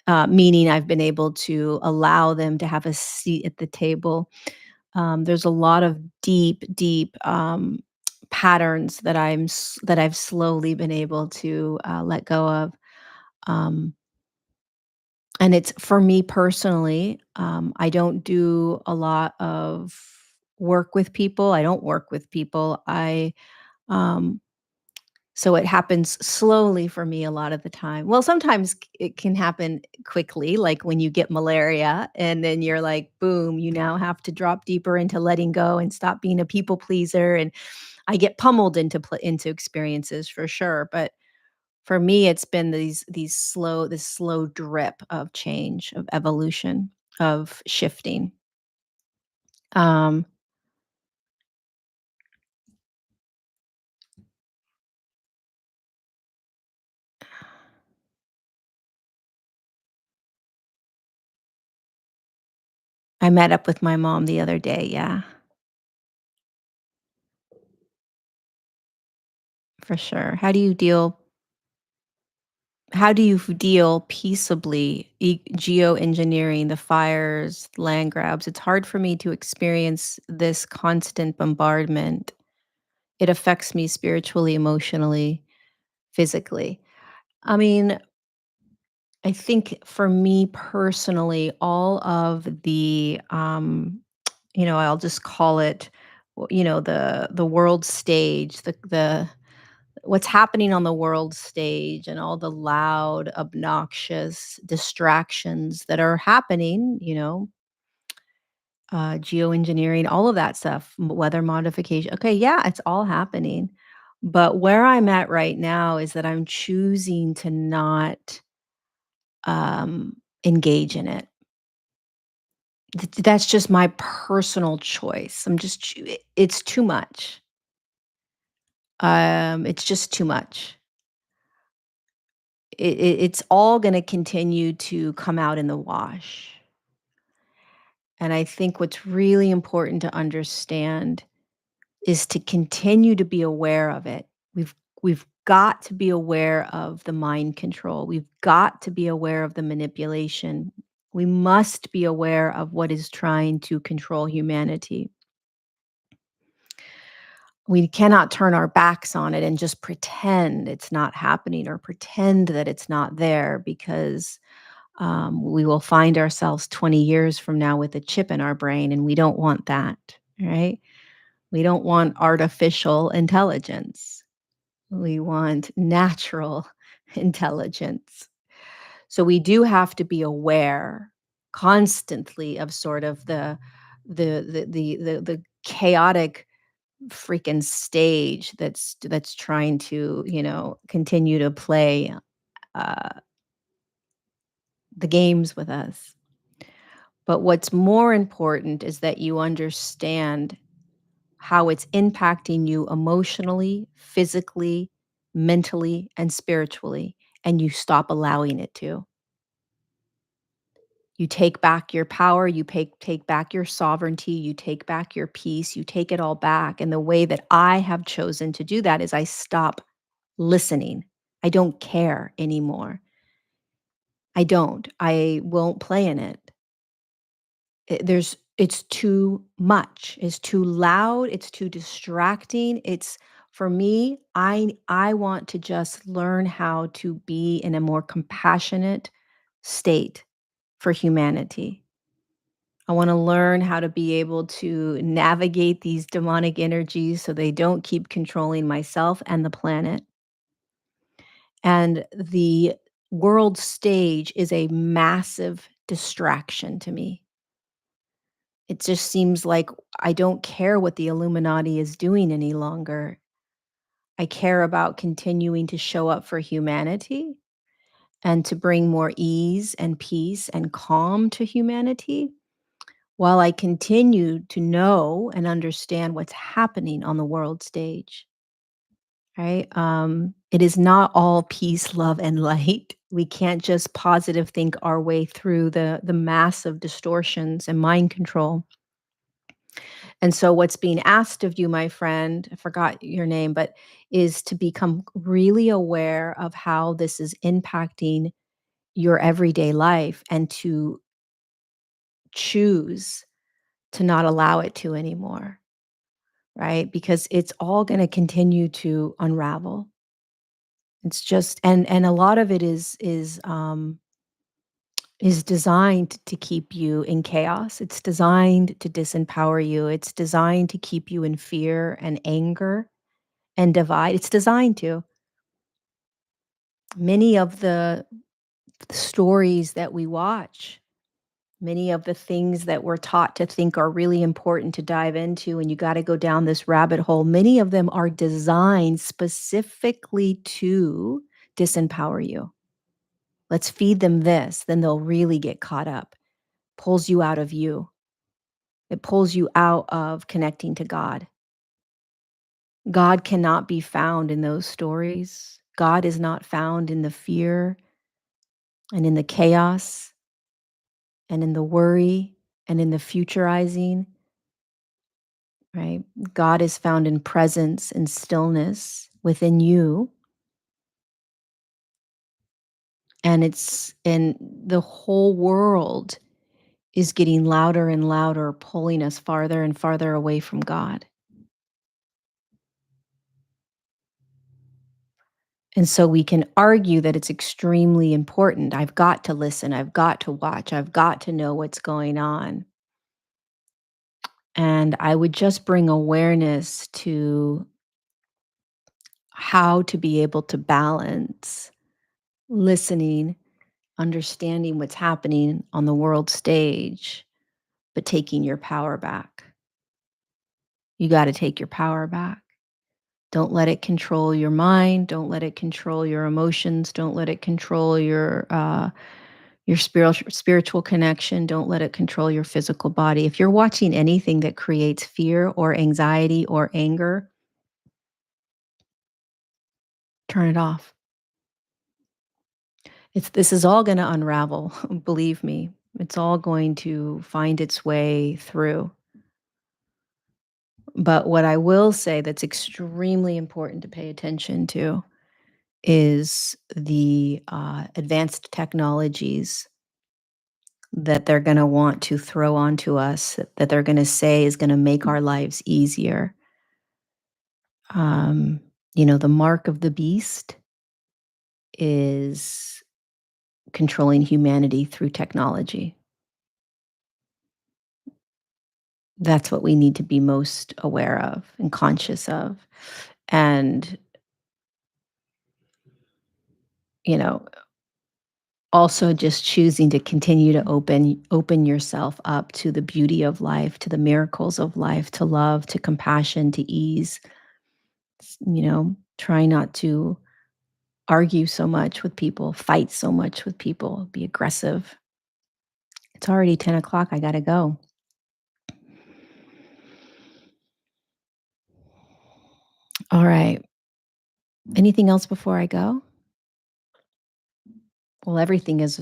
meaning I've been able to allow them to have a seat at the table. There's a lot of deep patterns that that I've slowly been able to let go of. Um, And it's for me personally, I don't do a lot of work with people. I don't work with people. Um so it happens slowly for me a lot of the time. Well, sometimes it can happen quickly, like when you get malaria and then you're like, boom, you now have to drop deeper into letting go and stop being a people pleaser. And I get pummeled into experiences for sure. But for me, it's been this slow drip of change, of evolution, of shifting. Um, I met up with my mom the other day. Yeah, for sure. How do you deal peaceably geoengineering the fires, land grabs? It's hard for me to experience this constant bombardment. It affects me spiritually, emotionally, physically. I mean, I think for me personally, all of I'll just call it, the world stage, the what's happening on the world stage and all the loud, obnoxious distractions that are happening, geoengineering, all of that stuff, weather modification. Okay, yeah, it's all happening. But where I'm at right now is that I'm choosing to not engage in it. That's just my personal choice. It's too much. It's just too much. It's all gonna continue to come out in the wash. And I think what's really important to understand is to continue to be aware of it. We've got to be aware of the mind control. We've got to be aware of the manipulation. We must be aware of what is trying to control humanity. We cannot turn our backs on it and just pretend it's not happening or pretend that it's not there because we will find ourselves 20 years from now with a chip in our brain, and we don't want that, right? We don't want artificial intelligence. We want natural intelligence. So we do have to be aware constantly of sort of the chaotic freaking stage that's trying to, continue to play uh, the games with us. But what's more important is that you understand how it's impacting you emotionally, physically, mentally, and spiritually, and you stop allowing it to. You take back your power, you take back your sovereignty, you take back your peace, you take it all back. And the way that I have chosen to do that is I stop listening. I don't care anymore. I don't. I won't play in it. It's too much. It's too loud, it's too distracting. It's for me, I want to just learn how to be in a more compassionate state for humanity. I want to learn how to be able to navigate these demonic energies so they don't keep controlling myself and the planet. And the world stage is a massive distraction to me. It just seems like I don't care what the Illuminati is doing any longer. I care about continuing to show up for humanity and to bring more ease and peace and calm to humanity while I continue to know and understand what's happening on the world stage, right? It is not all peace, love, and light. We can't just positive think our way through the massive distortions and mind control. And so what's being asked of you, my friend, I forgot your name, but is to become really aware of how this is impacting your everyday life and to choose to not allow it to anymore, right? Because it's all going to continue to unravel. It's just and a lot of it is is designed to keep you in chaos. It's designed to disempower you. It's designed to keep you in fear and anger and divide. It's designed to. Many of the stories that we watch, many of the things that we're taught to think are really important to dive into, and you got to go down this rabbit hole, many of them are designed specifically to disempower you. Let's feed them this, then they'll really get caught up. Pulls you out of you. It pulls you out of connecting to God. God cannot be found in those stories. God is not found in the fear and in the chaos and in the worry and in the futurizing, right? God is found in presence and stillness within you. And it's and the whole world is getting louder and louder, pulling us farther and farther away from God. And so we can argue that it's extremely important. I've got to listen. I've got to watch. I've got to know what's going on. And I would just bring awareness to how to be able to balance listening, understanding what's happening on the world stage, but taking your power back. You got to take your power back. Don't let it control your mind. Don't let it control your emotions. Don't let it control your spiritual connection. Don't let it control your physical body. If you're watching anything that creates fear or anxiety or anger, turn it off. This is all going to unravel, believe me. It's all going to find its way through. But what I will say that's extremely important to pay attention to is the advanced technologies that they're going to want to throw onto us, that they're going to say is going to make our lives easier. Um, the mark of the beast is controlling humanity through technology. That's what we need to be most aware of and conscious of. And, you know, also just choosing to continue to open yourself up to the beauty of life, to the miracles of life, to love, to compassion, to ease. Try not to argue so much with people, fight so much with people, be aggressive. It's already 10 o'clock. I got to go. All right. Anything else before I go? Well, everything is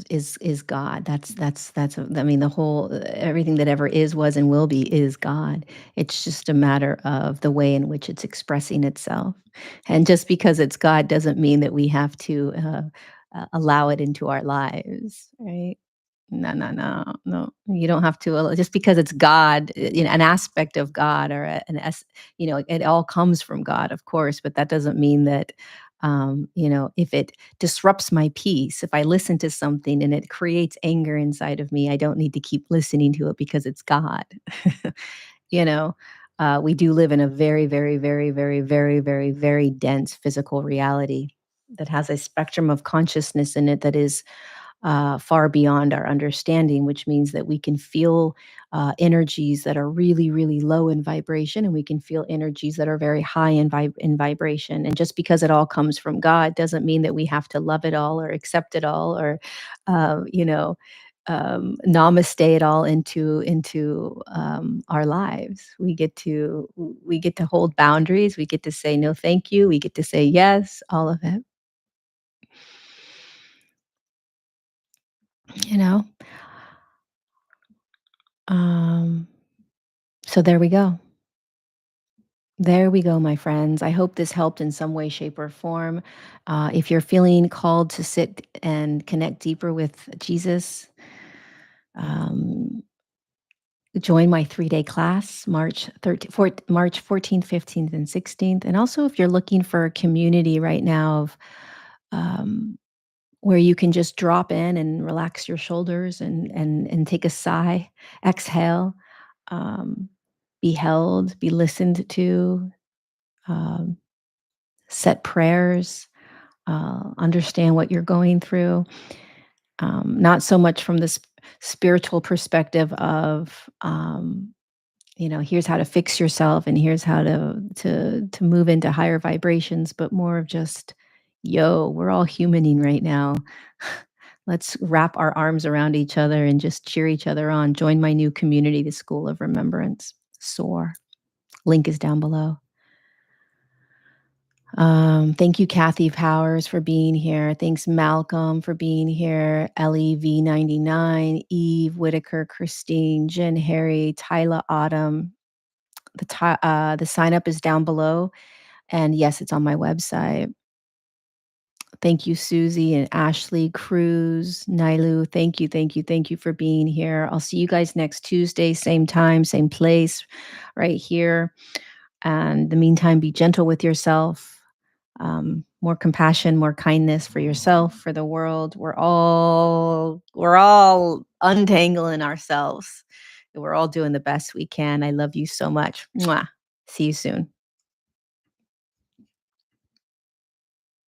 God. I mean, the whole everything that ever is, was, and will be is God. It's just a matter of the way in which it's expressing itself. And just because it's God doesn't mean that we have to allow it into our lives, right? No, no, no, no. You don't have to just because it's God, an aspect of God, or it all comes from God, of course. But that doesn't mean that, if it disrupts my peace, if I listen to something and it creates anger inside of me, I don't need to keep listening to it because it's God. you know, we do live in a very, very, very, very, very, very, very dense physical reality that has a spectrum of consciousness in it that is far beyond our understanding, which means that we can feel energies that are really, really low in vibration, and we can feel energies that are very high in vibration. And just because it all comes from God doesn't mean that we have to love it all or accept it all or, uh, you know, namaste it all into our lives. We get to hold boundaries. We get to say no, thank you. We get to say yes, all of it. You know. Um, so there we go. There we go, my friends. I hope this helped in some way, shape, or form. If you're feeling called to sit and connect deeper with Jesus, um, join my 3-day class, March 14th, 15th, and 16th. And also, if you're looking for a community right now of um, where you can just drop in and relax your shoulders and take a sigh, exhale, um, be held, be listened to, um, set prayers, understand what you're going through. Not so much from this spiritual perspective of, here's how to fix yourself and here's how to move into higher vibrations, but more of just, yo, we're all humaning right now. Let's wrap our arms around each other and just cheer each other on. Join my new community, the School of Remembrance. SOAR. Link is down below. Thank you, Kathy Powers, for being here. Thanks, Malcolm, for being here. LEV99, Eve, Whitaker, Christine, Jen, Harry, Tyla, Autumn. The sign up is down below. And yes, it's on my website. Thank you, Susie and Ashley, Cruz, Nailu. Thank you, thank you, thank you for being here. I'll see you guys next Tuesday, same time, same place, right here. And in the meantime, be gentle with yourself. More compassion, more kindness for yourself, for the world. We're all untangling ourselves. We're all doing the best we can. I love you so much. Mwah. See you soon.